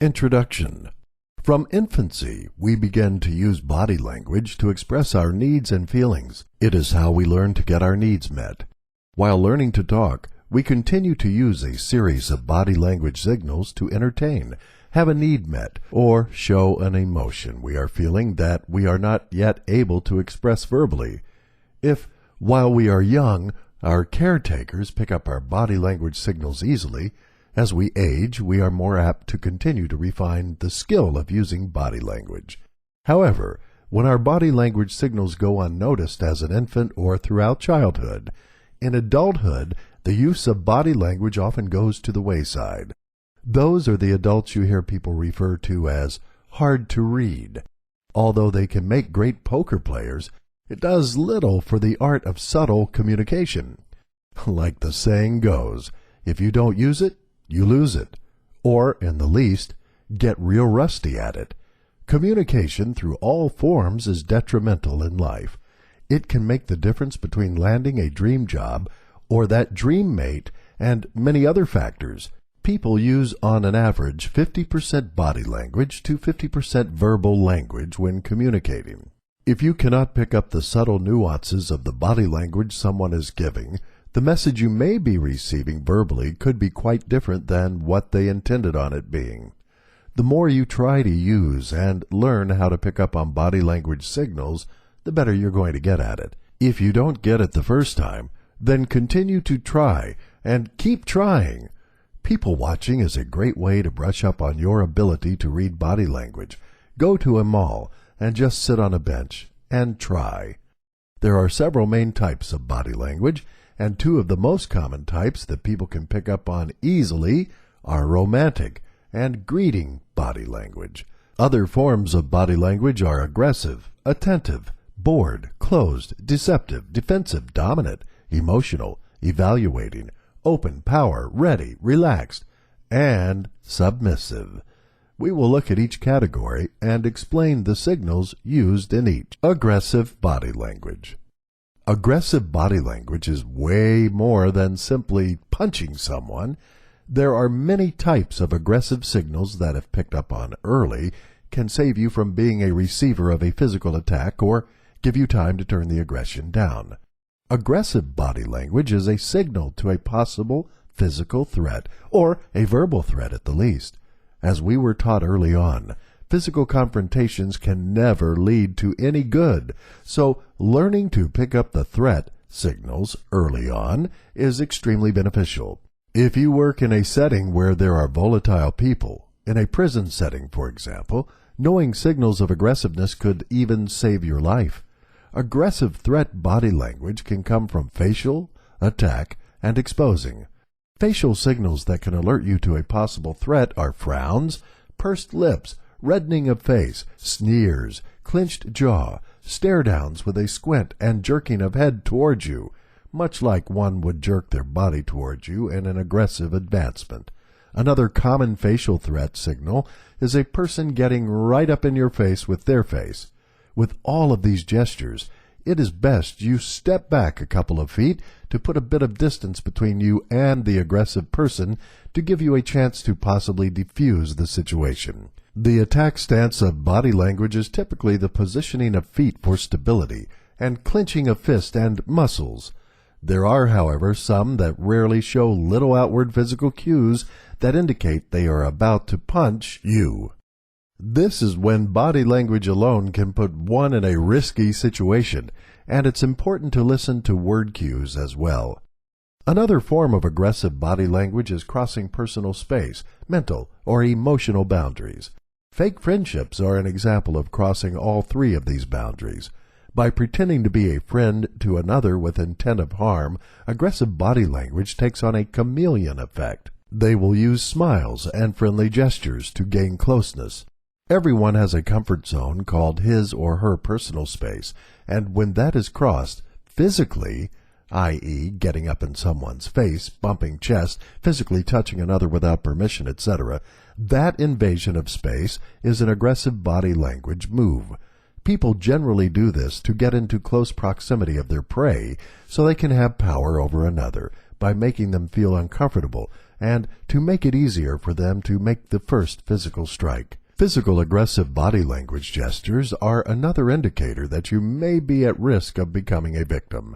Introduction. From infancy, we begin to use body language to express our needs and feelings. It is how we learn to get our needs met. While learning to talk, we continue to use a series of body language signals to entertain, have a need met, or show an emotion we are feeling that we are not yet able to express verbally. If, while we are young, our caretakers pick up our body language signals easily, as we age, we are more apt to continue to refine the skill of using body language. However, when our body language signals go unnoticed as an infant or throughout childhood, in adulthood, the use of body language often goes to the wayside. Those are the adults you hear people refer to as hard to read. Although they can make great poker players, it does little for the art of subtle communication. Like the saying goes, if you don't use it, you lose it, or, in the least, get real rusty at it. Communication through all forms is detrimental in life. It can make the difference between landing a dream job or that dream mate and many other factors. People use on an average 50% body language to 50% verbal language when communicating. If you cannot pick up the subtle nuances of the body language someone is giving, the message you may be receiving verbally could be quite different than what they intended on it being. The more you try to use and learn how to pick up on body language signals, the better you're going to get at it. If you don't get it the first time, then continue to try and keep trying. People watching is a great way to brush up on your ability to read body language. Go to a mall and just sit on a bench and try. There are several main types of body language, and two of the most common types that people can pick up on easily are romantic and greeting body language. Other forms of body language are aggressive, attentive, bored, closed, deceptive, defensive, dominant, emotional, evaluating, open, power, ready, relaxed, and submissive. We will look at each category and explain the signals used in each. Aggressive body language. Aggressive body language is way more than simply punching someone. There are many types of aggressive signals that, if picked up on early, can save you from being a receiver of a physical attack or give you time to turn the aggression down. Aggressive body language is a signal to a possible physical threat, or a verbal threat at the least. As we were taught early on, physical confrontations can never lead to any good, so learning to pick up the threat signals early on is extremely beneficial. If you work in a setting where there are volatile people, in a prison setting for example, knowing signals of aggressiveness could even save your life. Aggressive threat body language can come from facial, attack, and exposing. Facial signals that can alert you to a possible threat are frowns, pursed lips, reddening of face, sneers, clenched jaw, stare-downs with a squint and jerking of head towards you, much like one would jerk their body towards you in an aggressive advancement. Another common facial threat signal is a person getting right up in your face with their face. With all of these gestures, it is best you step back a couple of feet to put a bit of distance between you and the aggressive person to give you a chance to possibly defuse the situation. The attack stance of body language is typically the positioning of feet for stability and clenching of fist and muscles. There are, however, some that rarely show little outward physical cues that indicate they are about to punch you. This is when body language alone can put one in a risky situation, and it's important to listen to word cues as well. Another form of aggressive body language is crossing personal space, mental, or emotional boundaries. Fake friendships are an example of crossing all three of these boundaries. By pretending to be a friend to another with intent of harm, aggressive body language takes on a chameleon effect. They will use smiles and friendly gestures to gain closeness. Everyone has a comfort zone called his or her personal space, and when that is crossed, physically, i.e. getting up in someone's face, bumping chest, physically touching another without permission, etc., that invasion of space is an aggressive body language move. People generally do this to get into close proximity of their prey so they can have power over another, by making them feel uncomfortable and to make it easier for them to make the first physical strike. Physical aggressive body language gestures are another indicator that you may be at risk of becoming a victim.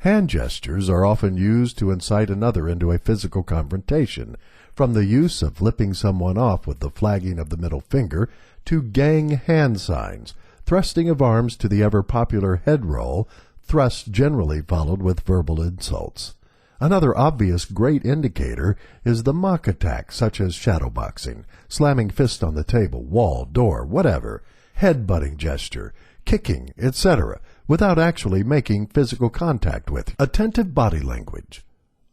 Hand gestures are often used to incite another into a physical confrontation, from the use of flipping someone off with the flagging of the middle finger to gang hand signs, thrusting of arms to the ever-popular head roll, thrusts generally followed with verbal insults. Another obvious great indicator is the mock attack, such as shadowboxing, slamming fist on the table, wall, door, whatever, head-butting gesture, kicking, etc., without actually making physical contact with you. Attentive body language.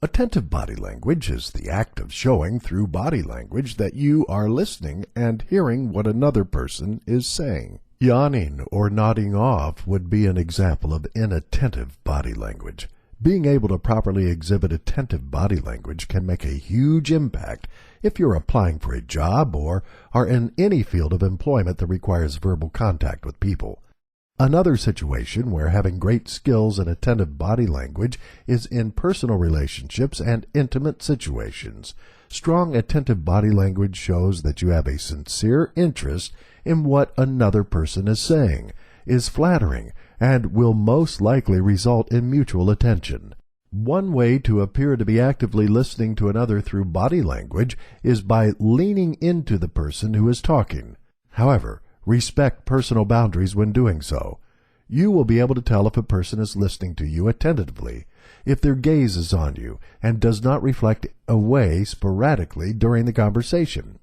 Attentive body language is the act of showing through body language that you are listening and hearing what another person is saying. Yawning or nodding off would be an example of inattentive body language. Being able to properly exhibit attentive body language can make a huge impact if you're applying for a job or are in any field of employment that requires verbal contact with people. Another situation where having great skills in attentive body language is in personal relationships and intimate situations. Strong attentive body language shows that you have a sincere interest in what another person is saying, is flattering, and will most likely result in mutual attention. One way to appear to be actively listening to another through body language is by leaning into the person who is talking. However, respect personal boundaries when doing so. You will be able to tell if a person is listening to you attentively, if their gaze is on you and does not reflect away sporadically during the conversation.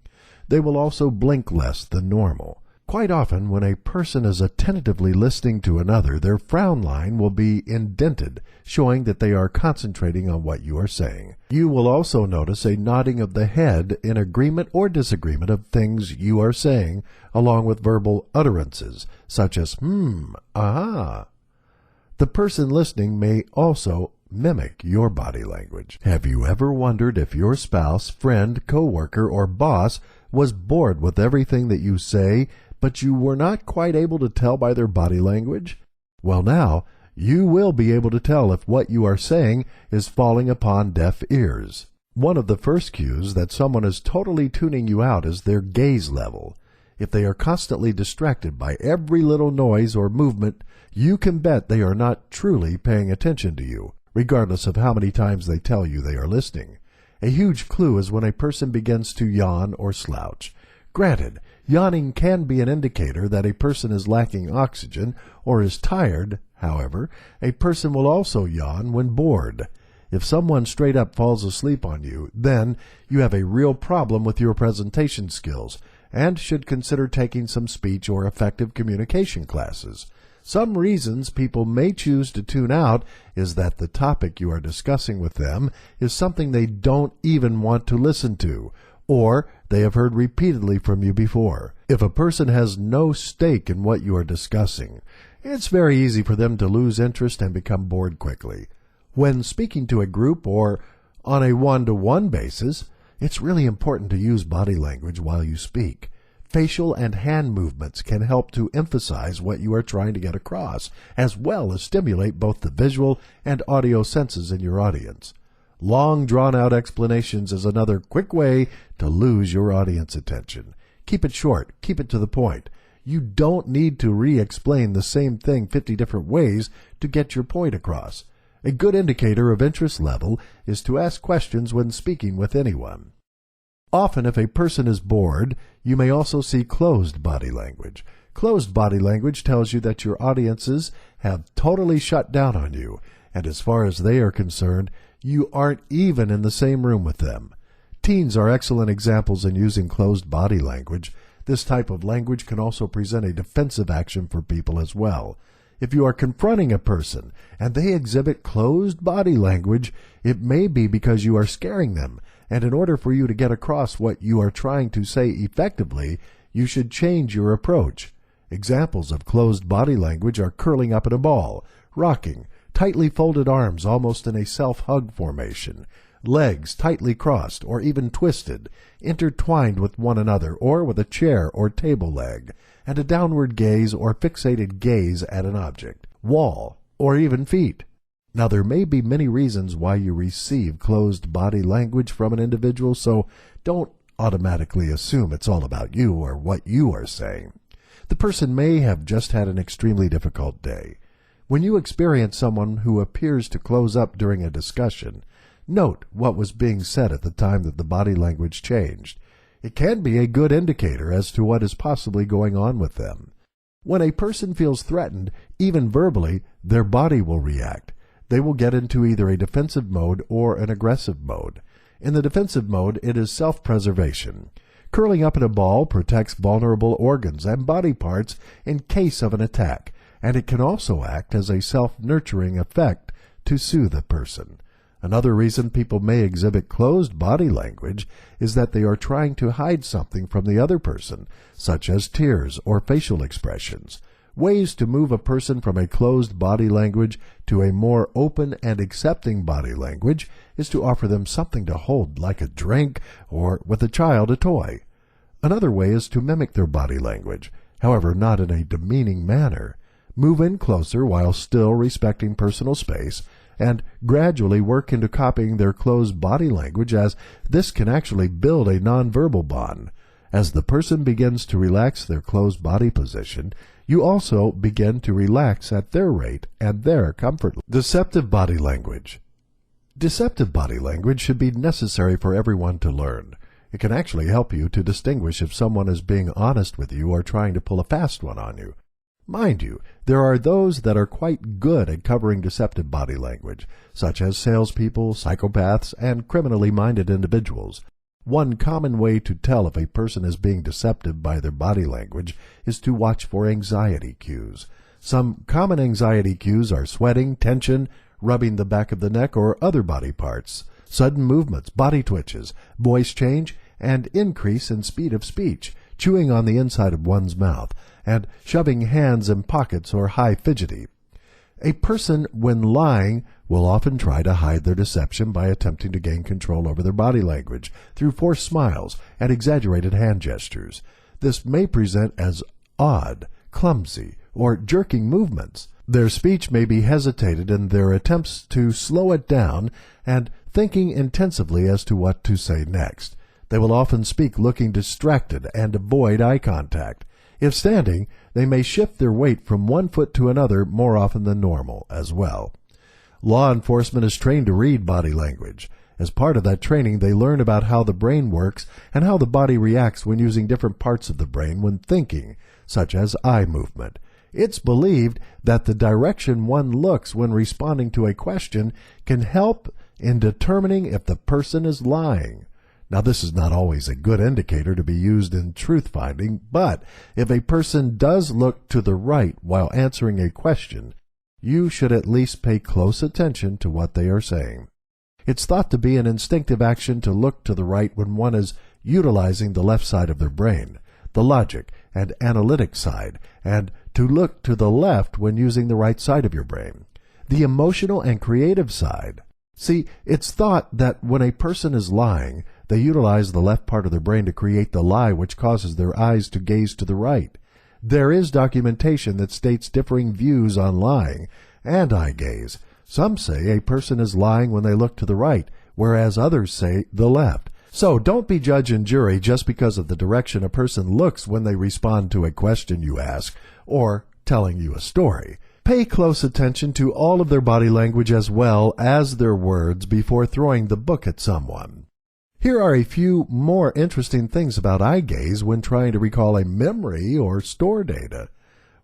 They will also blink less than normal. Quite often, when a person is attentively listening to another, their frown line will be indented, showing that they are concentrating on what you are saying. You will also notice a nodding of the head in agreement or disagreement of things you are saying, along with verbal utterances, such as aha. The person listening may also mimic your body language. Have you ever wondered if your spouse, friend, coworker, or boss was bored with everything that you say, but you were not quite able to tell by their body language? Well, now, you will be able to tell if what you are saying is falling upon deaf ears. One of the first cues that someone is totally tuning you out is their gaze level. If they are constantly distracted by every little noise or movement, you can bet they are not truly paying attention to you, regardless of how many times they tell you they are listening. A huge clue is when a person begins to yawn or slouch. Granted, yawning can be an indicator that a person is lacking oxygen or is tired. However, a person will also yawn when bored. If someone straight up falls asleep on you, then you have a real problem with your presentation skills and should consider taking some speech or effective communication classes. Some reasons people may choose to tune out is that the topic you are discussing with them is something they don't even want to listen to, or they have heard repeatedly from you before. If a person has no stake in what you are discussing, it's very easy for them to lose interest and become bored quickly. When speaking to a group or on a one-to-one basis, it's really important to use body language while you speak. Facial and hand movements can help to emphasize what you are trying to get across, as well as stimulate both the visual and audio senses in your audience. Long, drawn-out explanations is another quick way to lose your audience attention. Keep it short. Keep it to the point. You don't need to re-explain the same thing 50 different ways to get your point across. A good indicator of interest level is to ask questions when speaking with anyone. Often, if a person is bored, you may also see closed body language. Closed body language tells you that your audiences have totally shut down on you, and as far as they are concerned, you aren't even in the same room with them. Teens are excellent examples in using closed body language. This type of language can also present a defensive action for people as well. If you are confronting a person and they exhibit closed body language, it may be because you are scaring them, and in order for you to get across what you are trying to say effectively, you should change your approach. Examples of closed body language are curling up in a ball, rocking, tightly folded arms almost in a self-hug formation, legs tightly crossed or even twisted, intertwined with one another or with a chair or table leg, and a downward gaze or fixated gaze at an object, wall, or even feet. Now, there may be many reasons why you receive closed body language from an individual, so don't automatically assume it's all about you or what you are saying. The person may have just had an extremely difficult day. When you experience someone who appears to close up during a discussion, note what was being said at the time that the body language changed. It can be a good indicator as to what is possibly going on with them. When a person feels threatened, even verbally, their body will react. They will get into either a defensive mode or an aggressive mode. In the defensive mode, it is self-preservation. Curling up in a ball protects vulnerable organs and body parts in case of an attack, and it can also act as a self-nurturing effect to soothe a person. Another reason people may exhibit closed body language is that they are trying to hide something from the other person, such as tears or facial expressions. Ways to move a person from a closed body language to a more open and accepting body language is to offer them something to hold, like a drink, or with a child, a toy. Another way is to mimic their body language, however not in a demeaning manner. Move in closer while still respecting personal space, and gradually work into copying their closed body language, as this can actually build a nonverbal bond. As the person begins to relax their closed body position, you also begin to relax at their rate and their comfort. Deceptive body language. Deceptive body language should be necessary for everyone to learn. It can actually help you to distinguish if someone is being honest with you or trying to pull a fast one on you. Mind you, there are those that are quite good at covering deceptive body language, such as salespeople, psychopaths, and criminally minded individuals. One common way to tell if a person is being deceptive by their body language is to watch for anxiety cues. Some common anxiety cues are sweating, tension, rubbing the back of the neck or other body parts, sudden movements, body twitches, voice change, and increase in speed of speech, chewing on the inside of one's mouth, and shoving hands in pockets or high fidgety. A person, when lying, will often try to hide their deception by attempting to gain control over their body language through forced smiles and exaggerated hand gestures. This may present as odd, clumsy, or jerking movements. Their speech may be hesitated in their attempts to slow it down and thinking intensively as to what to say next. They will often speak looking distracted and avoid eye contact. If standing, they may shift their weight from one foot to another more often than normal as well. Law enforcement is trained to read body language. As part of that training, they learn about how the brain works and how the body reacts when using different parts of the brain when thinking, such as eye movement. It's believed that the direction one looks when responding to a question can help in determining if the person is lying. Now, this is not always a good indicator to be used in truth-finding, but if a person does look to the right while answering a question, you should at least pay close attention to what they are saying. It's thought to be an instinctive action to look to the right when one is utilizing the left side of their brain, the logic and analytic side, and to look to the left when using the right side of your brain, the emotional and creative side. See, it's thought that when a person is lying, they utilize the left part of their brain to create the lie, which causes their eyes to gaze to the right. There is documentation that states differing views on lying and eye gaze. Some say a person is lying when they look to the right, whereas others say the left. So don't be judge and jury just because of the direction a person looks when they respond to a question you ask or telling you a story. Pay close attention to all of their body language as well as their words before throwing the book at someone. Here are a few more interesting things about eye gaze when trying to recall a memory or store data.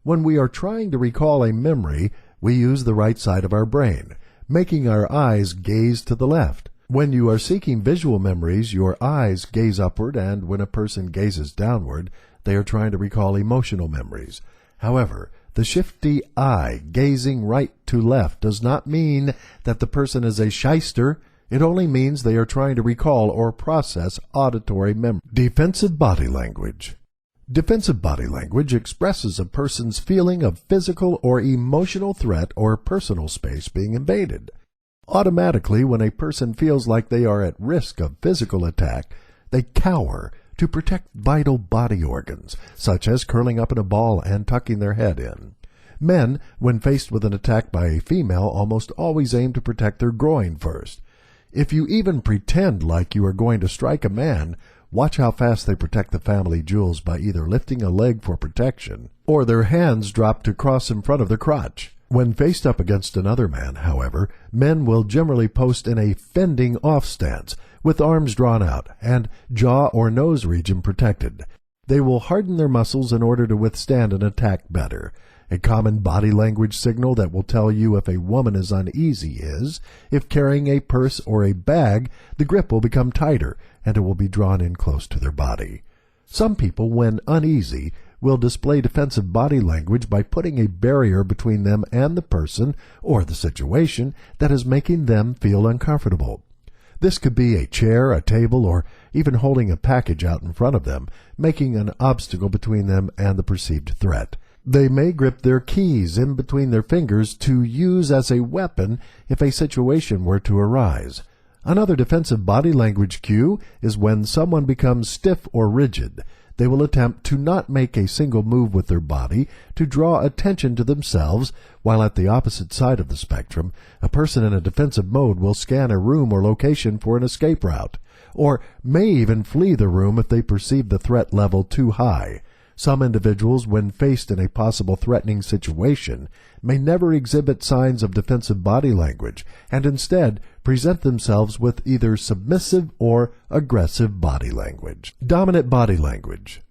When we are trying to recall a memory, we use the right side of our brain, making our eyes gaze to the left. When you are seeking visual memories, your eyes gaze upward, and when a person gazes downward, they are trying to recall emotional memories. However, the shifty eye gazing right to left does not mean that the person is a shyster. It only means they are trying to recall or process auditory memory. Defensive body language. Defensive body language expresses a person's feeling of physical or emotional threat or personal space being invaded. Automatically, when a person feels like they are at risk of physical attack, they cower to protect vital body organs, such as curling up in a ball and tucking their head in. Men, when faced with an attack by a female, almost always aim to protect their groin first. If you even pretend like you are going to strike a man, watch how fast they protect the family jewels by either lifting a leg for protection or their hands drop to cross in front of their crotch. When faced up against another man, however, men will generally post in a fending off stance with arms drawn out and jaw or nose region protected. They will harden their muscles in order to withstand an attack better. A common body language signal that will tell you if a woman is uneasy is, if carrying a purse or a bag, the grip will become tighter and it will be drawn in close to their body. Some people, when uneasy, will display defensive body language by putting a barrier between them and the person or the situation that is making them feel uncomfortable. This could be a chair, a table, or even holding a package out in front of them, making an obstacle between them and the perceived threat. They may grip their keys in between their fingers to use as a weapon if a situation were to arise. Another defensive body language cue is when someone becomes stiff or rigid. They will attempt to not make a single move with their body to draw attention to themselves, while at the opposite side of the spectrum, a person in a defensive mode will scan a room or location for an escape route, or may even flee the room if they perceive the threat level too high. Some individuals, when faced in a possible threatening situation, may never exhibit signs of defensive body language and instead present themselves with either submissive or aggressive body language. Dominant body language.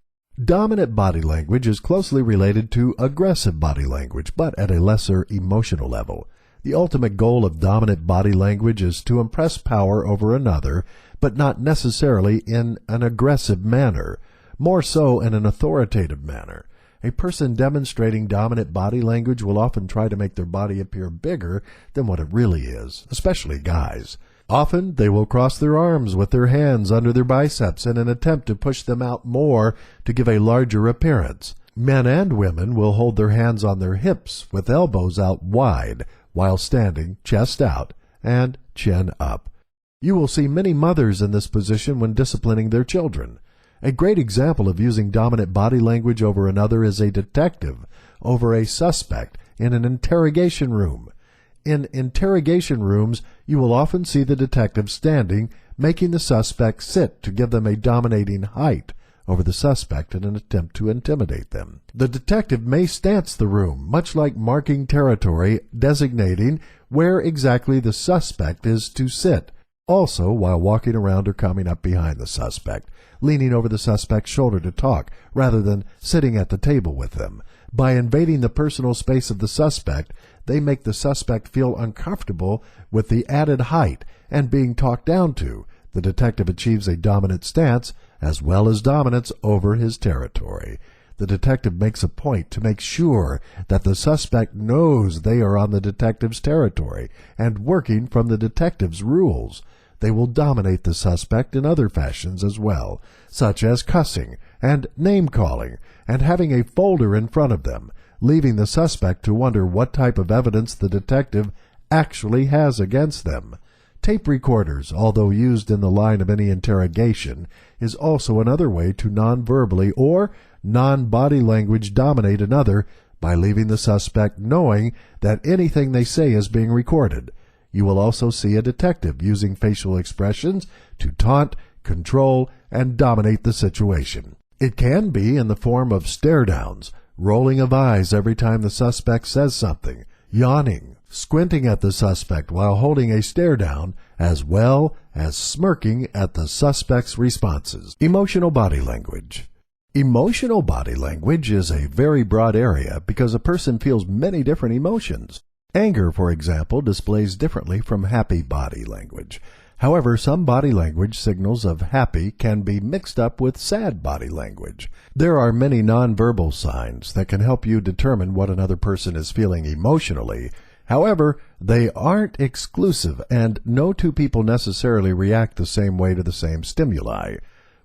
Dominant body language is closely related to aggressive body language, but at a lesser emotional level. The ultimate goal of dominant body language is to impress power over another, but not necessarily in an aggressive manner. More so in an authoritative manner. A person demonstrating dominant body language will often try to make their body appear bigger than what it really is, especially guys. Often they will cross their arms with their hands under their biceps in an attempt to push them out more to give a larger appearance. Men and women will hold their hands on their hips with elbows out wide while standing chest out and chin up. You will see many mothers in this position when disciplining their children. A great example of using dominant body language over another is a detective over a suspect in an interrogation room. In interrogation rooms, you will often see the detective standing, making the suspect sit to give them a dominating height over the suspect in an attempt to intimidate them. The detective may stance the room, much like marking territory, designating where exactly the suspect is to sit. Also, while walking around or coming up behind the suspect, leaning over the suspect's shoulder to talk, rather than sitting at the table with them. By invading the personal space of the suspect, they make the suspect feel uncomfortable with the added height and being talked down to. The detective achieves a dominant stance as well as dominance over his territory. The detective makes a point to make sure that the suspect knows they are on the detective's territory and working from the detective's rules. They will dominate the suspect in other fashions as well, such as cussing and name-calling and having a folder in front of them, leaving the suspect to wonder what type of evidence the detective actually has against them. Tape recorders, although used in the line of any interrogation, is also another way to non-verbally or non-body language dominate another by leaving the suspect knowing that anything they say is being recorded. You will also see a detective using facial expressions to taunt, control, and dominate the situation. It can be in the form of stare-downs, rolling of eyes every time the suspect says something, yawning, squinting at the suspect while holding a stare-down, as well as smirking at the suspect's responses. Emotional body language. Emotional body language is a very broad area because a person feels many different emotions. Anger, for example, displays differently from happy body language. However, some body language signals of happy can be mixed up with sad body language. There are many nonverbal signs that can help you determine what another person is feeling emotionally. However, they aren't exclusive, and no two people necessarily react the same way to the same stimuli.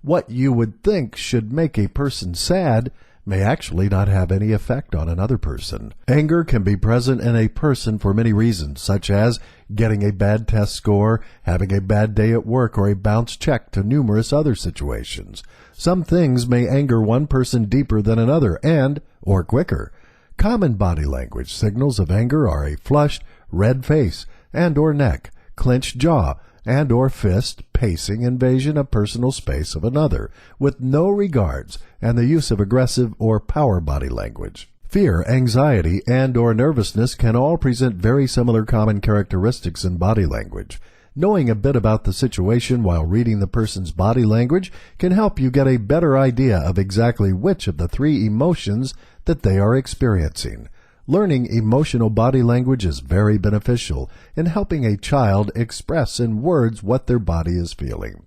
What you would think should make a person sad may actually not have any effect on another person. Anger can be present in a person for many reasons, such as getting a bad test score, having a bad day at work, or a bounced check, to numerous other situations. Some things may anger one person deeper than another or quicker. Common body language signals of anger are a flushed, red face and or neck, clenched jaw, and or fist, pacing invasion of personal space of another, with no regards, and the use of aggressive or power body language. Fear, anxiety, and or nervousness can all present very similar common characteristics in body language. Knowing a bit about the situation while reading the person's body language can help you get a better idea of exactly which of the three emotions that they are experiencing. Learning emotional body language is very beneficial in helping a child express in words what their body is feeling.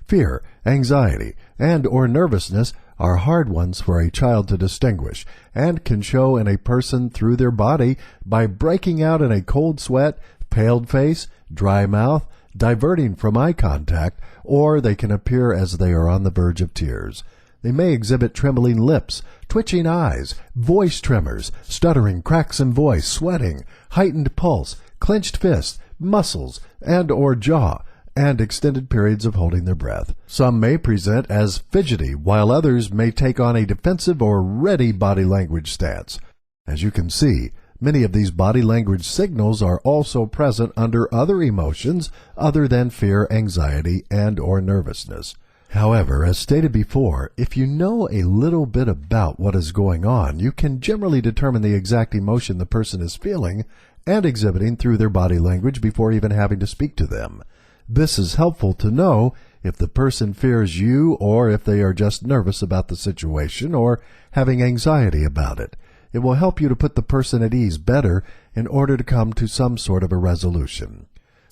Fear, anxiety, and or nervousness are hard ones for a child to distinguish and can show in a person through their body by breaking out in a cold sweat, paled face, dry mouth, diverting from eye contact, or they can appear as they are on the verge of tears. They may exhibit trembling lips, twitching eyes, voice tremors, stuttering, cracks in voice, sweating, heightened pulse, clenched fists, muscles, and or jaw, and extended periods of holding their breath. Some may present as fidgety, while others may take on a defensive or ready body language stance. As you can see, many of these body language signals are also present under other emotions other than fear, anxiety, and or nervousness. However, as stated before, if you know a little bit about what is going on, you can generally determine the exact emotion the person is feeling and exhibiting through their body language before even having to speak to them. This is helpful to know if the person fears you or if they are just nervous about the situation or having anxiety about it. It will help you to put the person at ease better in order to come to some sort of a resolution.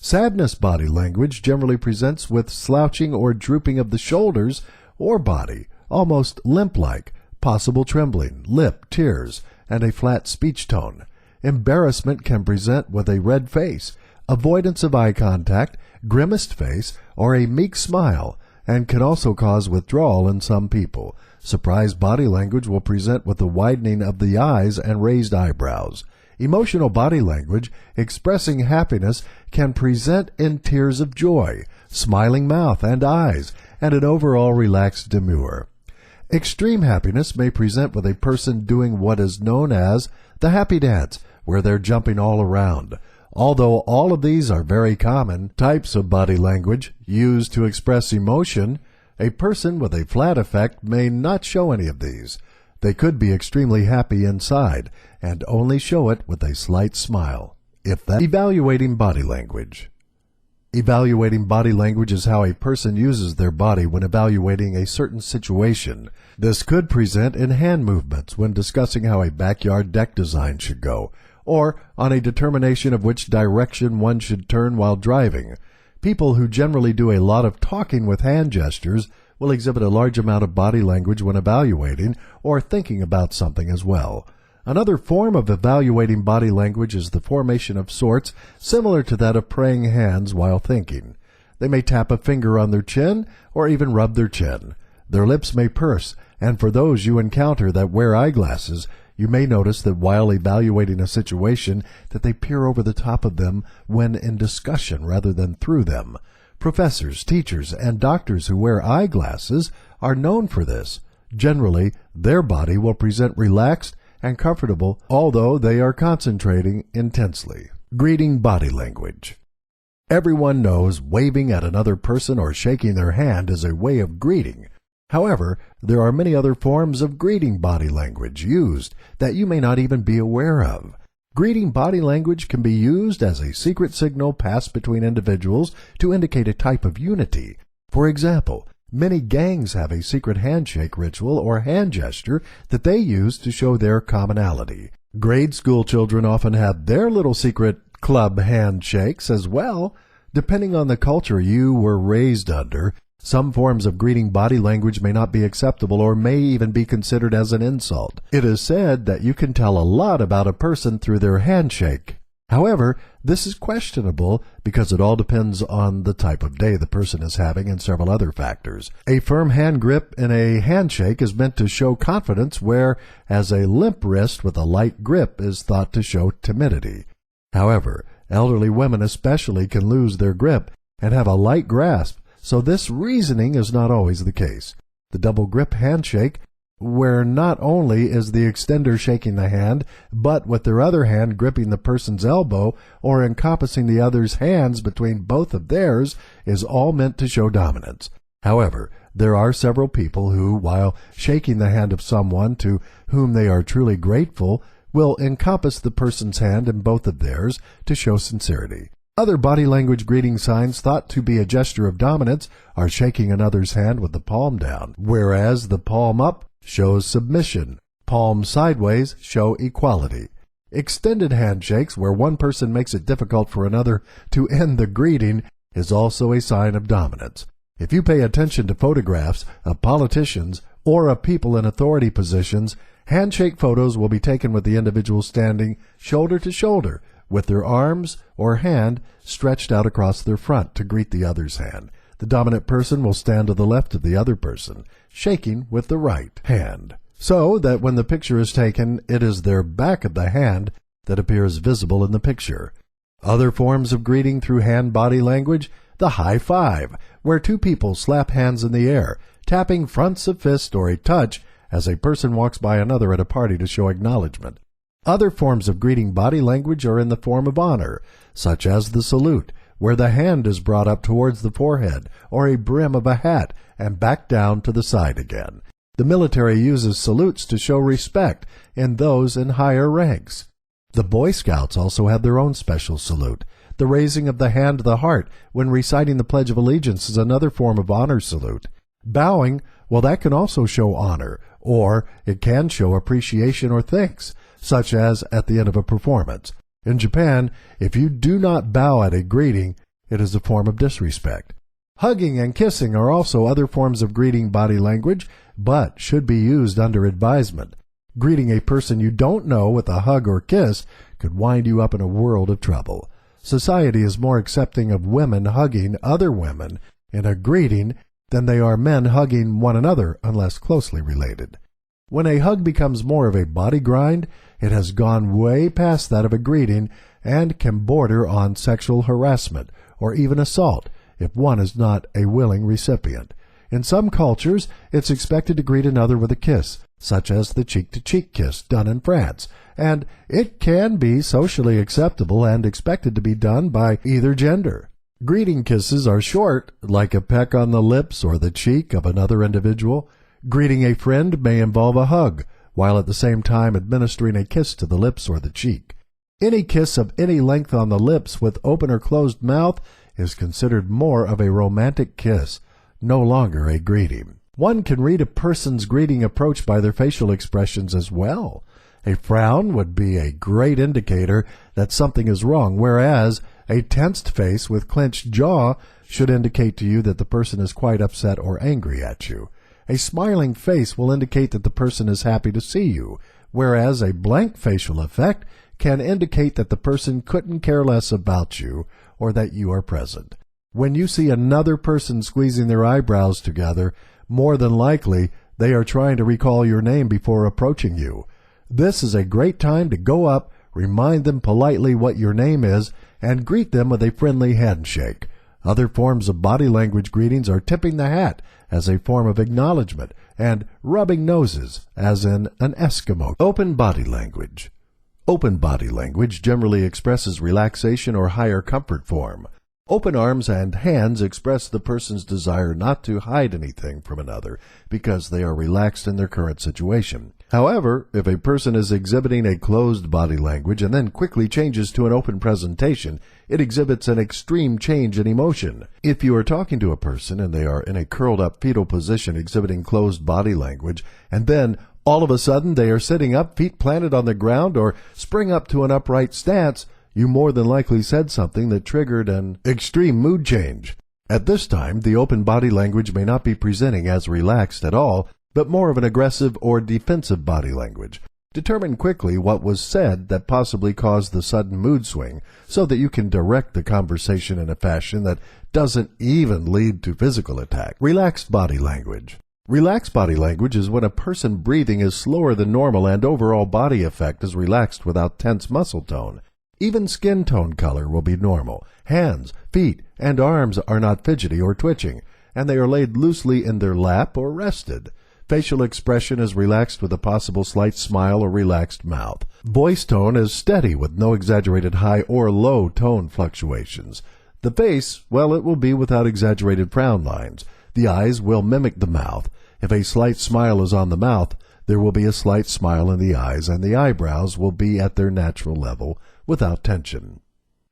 Sadness body language generally presents with slouching or drooping of the shoulders or body, almost limp-like, possible trembling, lip, tears, and a flat speech tone. Embarrassment can present with a red face, avoidance of eye contact, grimaced face, or a meek smile, and can also cause withdrawal in some people. Surprised body language will present with the widening of the eyes and raised eyebrows. Emotional body language expressing happiness can present in tears of joy, smiling mouth and eyes, and an overall relaxed demeanor. Extreme happiness may present with a person doing what is known as the happy dance, where they're jumping all around. Although all of these are very common types of body language used to express emotion, a person with a flat affect may not show any of these. They could be extremely happy inside and only show it with a slight smile. Evaluating body language. Evaluating body language is how a person uses their body when evaluating a certain situation. This could present in hand movements when discussing how a backyard deck design should go, or on a determination of which direction one should turn while driving. People who generally do a lot of talking with hand gestures will exhibit a large amount of body language when evaluating or thinking about something as well. Another form of evaluating body language is the formation of sorts similar to that of praying hands while thinking. They may tap a finger on their chin or even rub their chin. Their lips may purse, and for those you encounter that wear eyeglasses, you may notice that while evaluating a situation that they peer over the top of them when in discussion rather than through them. Professors, teachers, and doctors who wear eyeglasses are known for this. Generally, their body will present relaxed and comfortable, although they are concentrating intensely. Greeting body language. Everyone knows waving at another person or shaking their hand is a way of greeting. However, there are many other forms of greeting body language used that you may not even be aware of. Greeting body language can be used as a secret signal passed between individuals to indicate a type of unity. For example, many gangs have a secret handshake ritual or hand gesture that they use to show their commonality. Grade school children often have their little secret club handshakes as well. Depending on the culture you were raised under, some forms of greeting body language may not be acceptable or may even be considered as an insult. It is said that you can tell a lot about a person through their handshake. However, this is questionable because it all depends on the type of day the person is having and several other factors. A firm hand grip in a handshake is meant to show confidence, whereas a limp wrist with a light grip is thought to show timidity. However, elderly women especially can lose their grip and have a light grasp, so this reasoning is not always the case. The double grip handshake, where not only is the extender shaking the hand, but with their other hand gripping the person's elbow or encompassing the other's hands between both of theirs, is all meant to show dominance. However, there are several people who, while shaking the hand of someone to whom they are truly grateful, will encompass the person's hand in both of theirs to show sincerity. Other body language greeting signs thought to be a gesture of dominance are shaking another's hand with the palm down, whereas the palm up shows submission. Palm sideways show equality. Extended handshakes, where one person makes it difficult for another to end the greeting, is also a sign of dominance. If you pay attention to photographs of politicians or of people in authority positions, handshake photos will be taken with the individual standing shoulder to shoulder, with their arms or hand stretched out across their front to greet the other's hand. The dominant person will stand to the left of the other person, shaking with the right hand, so that when the picture is taken, it is their back of the hand that appears visible in the picture. Other forms of greeting through hand body language: the high five, where two people slap hands in the air, tapping fronts of fist, or a touch as a person walks by another at a party to show acknowledgement. Other forms of greeting body language are in the form of honor, such as the salute, where the hand is brought up towards the forehead or a brim of a hat and back down to the side again. The military uses salutes to show respect in those in higher ranks. The Boy Scouts also have their own special salute. The raising of the hand to the heart when reciting the Pledge of Allegiance is another form of honor salute. Bowing, well, that can also show honor, or it can show appreciation or thanks, such as at the end of a performance. In Japan, if you do not bow at a greeting, it is a form of disrespect. Hugging and kissing are also other forms of greeting body language, but should be used under advisement. Greeting a person you don't know with a hug or kiss could wind you up in a world of trouble. Society is more accepting of women hugging other women in a greeting than they are men hugging one another unless closely related. When a hug becomes more of a body grind, it has gone way past that of a greeting and can border on sexual harassment or even assault if one is not a willing recipient. In some cultures, it's expected to greet another with a kiss, such as the cheek-to-cheek kiss done in France, and it can be socially acceptable and expected to be done by either gender. Greeting kisses are short, like a peck on the lips or the cheek of another individual. Greeting a friend may involve a hug, while at the same time administering a kiss to the lips or the cheek. Any kiss of any length on the lips with open or closed mouth is considered more of a romantic kiss, no longer a greeting. One can read a person's greeting approach by their facial expressions as well. A frown would be a great indicator that something is wrong, whereas a tensed face with clenched jaw should indicate to you that the person is quite upset or angry at you. A smiling face will indicate that the person is happy to see you, whereas a blank facial effect can indicate that the person couldn't care less about you or that you are present. When you see another person squeezing their eyebrows together, more than likely they are trying to recall your name before approaching you. This is a great time to go up, remind them politely what your name is, and greet them with a friendly handshake. Other forms of body language greetings are tipping the hat as a form of acknowledgement and rubbing noses, as in an Eskimo. Open body language. Open body language generally expresses relaxation or higher comfort form. Open arms and hands express the person's desire not to hide anything from another because they are relaxed in their current situation. However, if a person is exhibiting a closed body language and then quickly changes to an open presentation, it exhibits an extreme change in emotion. If you are talking to a person and they are in a curled up fetal position exhibiting closed body language, and then all of a sudden they are sitting up, feet planted on the ground, or spring up to an upright stance, you more than likely said something that triggered an extreme mood change. At this time, the open body language may not be presenting as relaxed at all, but more of an aggressive or defensive body language. Determine quickly what was said that possibly caused the sudden mood swing so that you can direct the conversation in a fashion that doesn't even lead to physical attack. Relaxed body language. Relaxed body language is when a person breathing is slower than normal and overall body effect is relaxed without tense muscle tone. Even skin tone color will be normal. Hands, feet, and arms are not fidgety or twitching, and they are laid loosely in their lap or rested. Facial expression is relaxed with a possible slight smile or relaxed mouth. Voice tone is steady with no exaggerated high or low tone fluctuations. The face, well, it will be without exaggerated frown lines. The eyes will mimic the mouth. If a slight smile is on the mouth, there will be a slight smile in the eyes, and the eyebrows will be at their natural level without tension.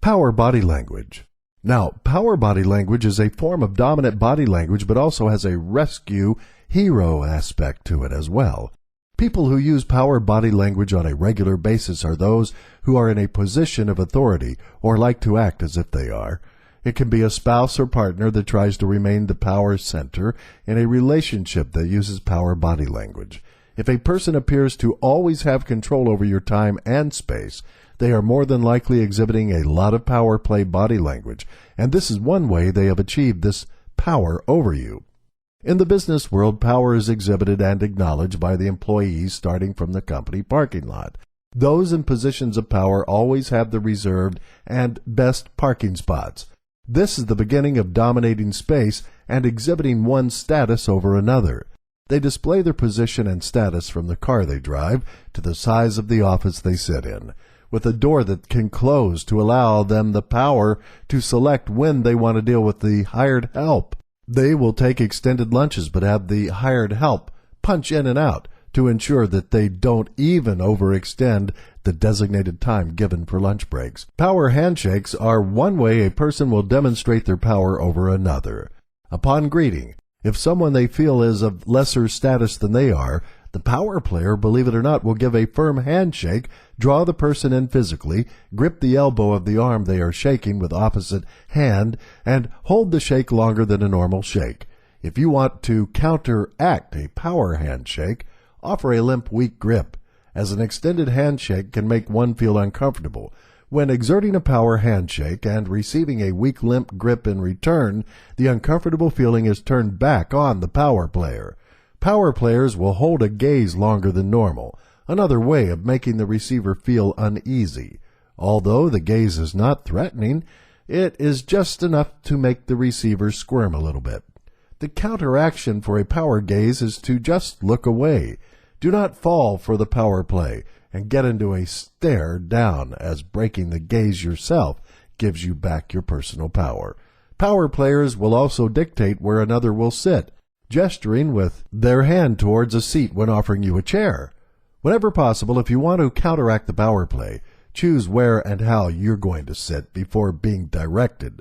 Power body language. Now, power body language is a form of dominant body language, but also has a rescue hero aspect to it as well. People who use power body language on a regular basis are those who are in a position of authority or like to act as if they are. It can be a spouse or partner that tries to remain the power center in a relationship that uses power body language. If a person appears to always have control over your time and space, they are more than likely exhibiting a lot of power play body language, and this is one way they have achieved this power over you. In the business world, power is exhibited and acknowledged by the employees starting from the company parking lot. Those in positions of power always have the reserved and best parking spots. This is the beginning of dominating space and exhibiting one status over another. They display their position and status from the car they drive to the size of the office they sit in, with a door that can close to allow them the power to select when they want to deal with the hired help. They will take extended lunches but have the hired help punch in and out to ensure that they don't even overextend the designated time given for lunch breaks. Power handshakes are one way a person will demonstrate their power over another. Upon greeting, if someone they feel is of lesser status than they are, the power player, believe it or not, will give a firm handshake, draw the person in physically, grip the elbow of the arm they are shaking with opposite hand, and hold the shake longer than a normal shake. If you want to counteract a power handshake, offer a limp, weak grip, as an extended handshake can make one feel uncomfortable. When exerting a power handshake and receiving a weak, limp grip in return, the uncomfortable feeling is turned back on the power player. Power players will hold a gaze longer than normal, another way of making the receiver feel uneasy. Although the gaze is not threatening, it is just enough to make the receiver squirm a little bit. The counteraction for a power gaze is to just look away. Do not fall for the power play and get into a stare down, as breaking the gaze yourself gives you back your personal power. Power players will also dictate where another will sit, gesturing with their hand towards a seat when offering you a chair. Whenever possible, if you want to counteract the power play, choose where and how you're going to sit before being directed.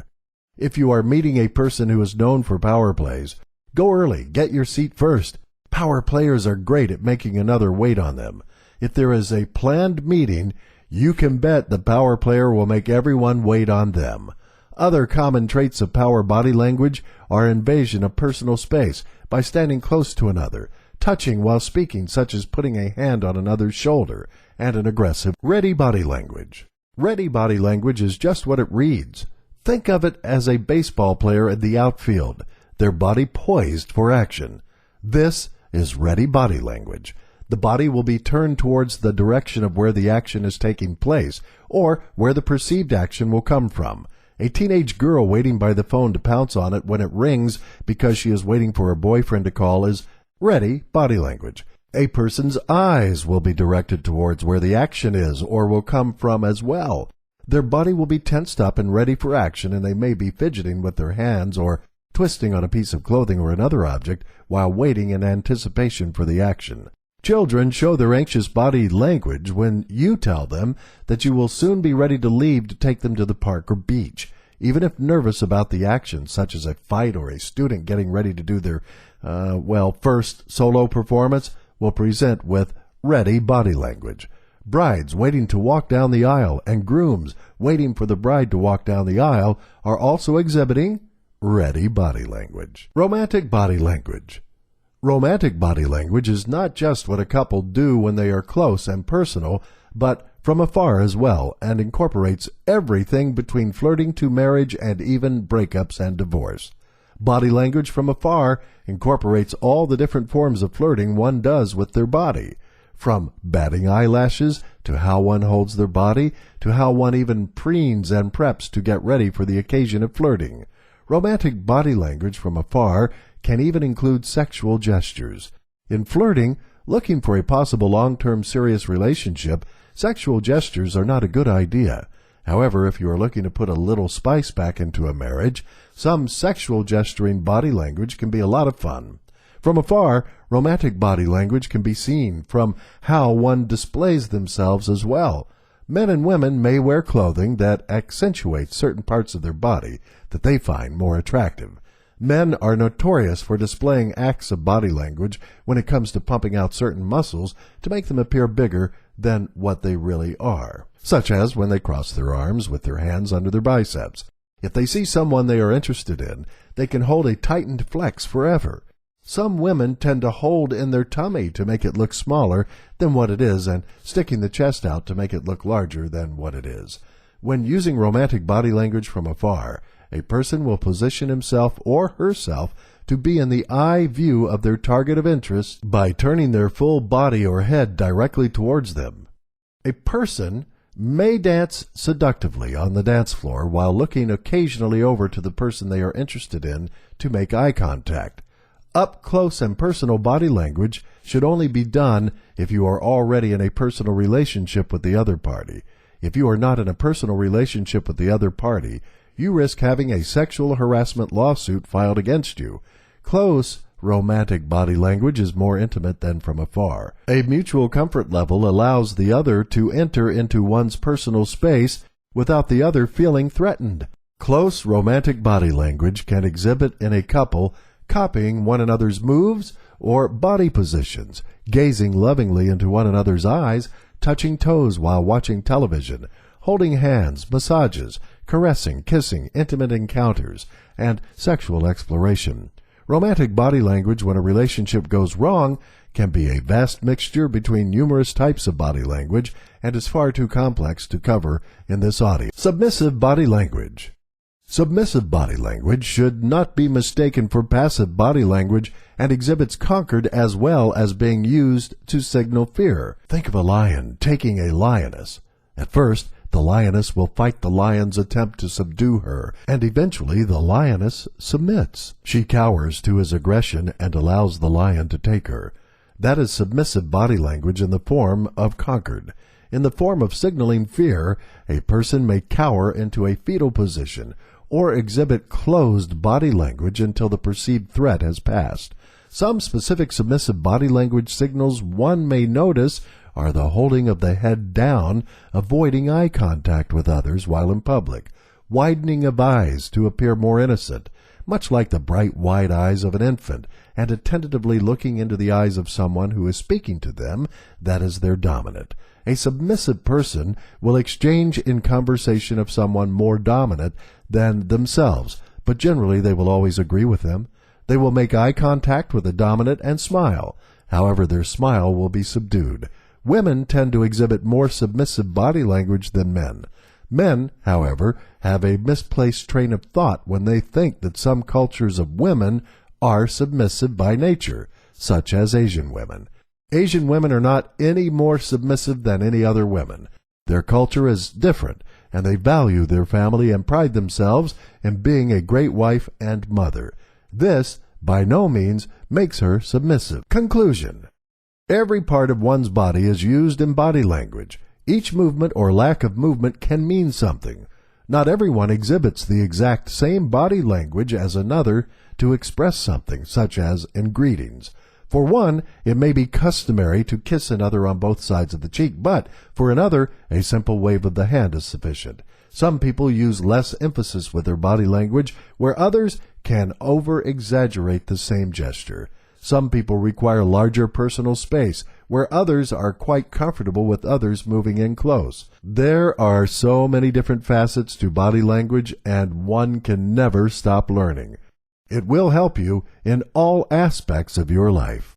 If you are meeting a person who is known for power plays, go early, get your seat first. Power players are great at making another wait on them. If there is a planned meeting, you can bet the power player will make everyone wait on them. Other common traits of power body language are invasion of personal space by standing close to another, touching while speaking, such as putting a hand on another's shoulder, and an aggressive ready body language. Ready body language is just what it reads. Think of it as a baseball player in the outfield, their body poised for action. This is ready body language. The body will be turned towards the direction of where the action is taking place, or where the perceived action will come from. A teenage girl waiting by the phone to pounce on it when it rings because she is waiting for her boyfriend to call is ready body language. A person's eyes will be directed towards where the action is or will come from as well. Their body will be tensed up and ready for action, and they may be fidgeting with their hands or twisting on a piece of clothing or another object while waiting in anticipation for the action. Children show their anxious body language when you tell them that you will soon be ready to leave to take them to the park or beach. Even if nervous about the action, such as a fight or a student getting ready to do their, first solo performance, will present with ready body language. Brides waiting to walk down the aisle and grooms waiting for the bride to walk down the aisle are also exhibiting ready body language. Romantic body language. Romantic body language is not just what a couple do when they are close and personal, but from afar as well, and incorporates everything between flirting to marriage and even breakups and divorce. Body language from afar incorporates all the different forms of flirting one does with their body, from batting eyelashes to how one holds their body to how one even preens and preps to get ready for the occasion of flirting. Romantic body language from afar can even include sexual gestures. In flirting, looking for a possible long-term serious relationship, sexual gestures are not a good idea. However, if you are looking to put a little spice back into a marriage, some sexual gesturing body language can be a lot of fun. From afar, romantic body language can be seen from how one displays themselves as well. Men and women may wear clothing that accentuates certain parts of their body that they find more attractive. Men are notorious for displaying acts of body language when it comes to pumping out certain muscles to make them appear bigger than what they really are, such as when they cross their arms with their hands under their biceps. If they see someone they are interested in, they can hold a tightened flex forever. Some women tend to hold in their tummy to make it look smaller than what it is and sticking the chest out to make it look larger than what it is. When using romantic body language from afar, a person will position himself or herself to be in the eye view of their target of interest by turning their full body or head directly towards them. A person may dance seductively on the dance floor while looking occasionally over to the person they are interested in to make eye contact. Up close and personal body language should only be done if you are already in a personal relationship with the other party. If you are not in a personal relationship with the other party, you risk having a sexual harassment lawsuit filed against you. Close, romantic body language is more intimate than from afar. A mutual comfort level allows the other to enter into one's personal space without the other feeling threatened. Close, romantic body language can exhibit in a couple copying one another's moves or body positions, gazing lovingly into one another's eyes, touching toes while watching television, holding hands, massages, caressing, kissing, intimate encounters, and sexual exploration. Romantic body language when a relationship goes wrong can be a vast mixture between numerous types of body language and is far too complex to cover in this audience. Submissive body language. Submissive body language should not be mistaken for passive body language and exhibits conquered as well as being used to signal fear. Think of a lion taking a lioness. At first, the lioness will fight the lion's attempt to subdue her, and eventually the lioness submits. She cowers to his aggression and allows the lion to take her. That is submissive body language in the form of conquered. In the form of signaling fear, a person may cower into a fetal position or exhibit closed body language until the perceived threat has passed. Some specific submissive body language signals one may notice are the holding of the head down, avoiding eye contact with others while in public, widening of eyes to appear more innocent, much like the bright wide eyes of an infant, and attentively looking into the eyes of someone who is speaking to them, that is their dominant. A submissive person will exchange in conversation of someone more dominant than themselves, but generally they will always agree with them. They will make eye contact with the dominant and smile. However, their smile will be subdued. Women tend to exhibit more submissive body language than men. Men, however, have a misplaced train of thought when they think that some cultures of women are submissive by nature, such as Asian women. Asian women are not any more submissive than any other women. Their culture is different, and they value their family and pride themselves in being a great wife and mother. This, by no means, makes her submissive. Conclusion. Every part of one's body is used in body language. Each movement or lack of movement can mean something. Not everyone exhibits the exact same body language as another to express something, such as in greetings. For one, it may be customary to kiss another on both sides of the cheek, but for another, a simple wave of the hand is sufficient. Some people use less emphasis with their body language, where others can over-exaggerate the same gesture. Some people require larger personal space, where others are quite comfortable with others moving in close. There are so many different facets to body language, and one can never stop learning. It will help you in all aspects of your life.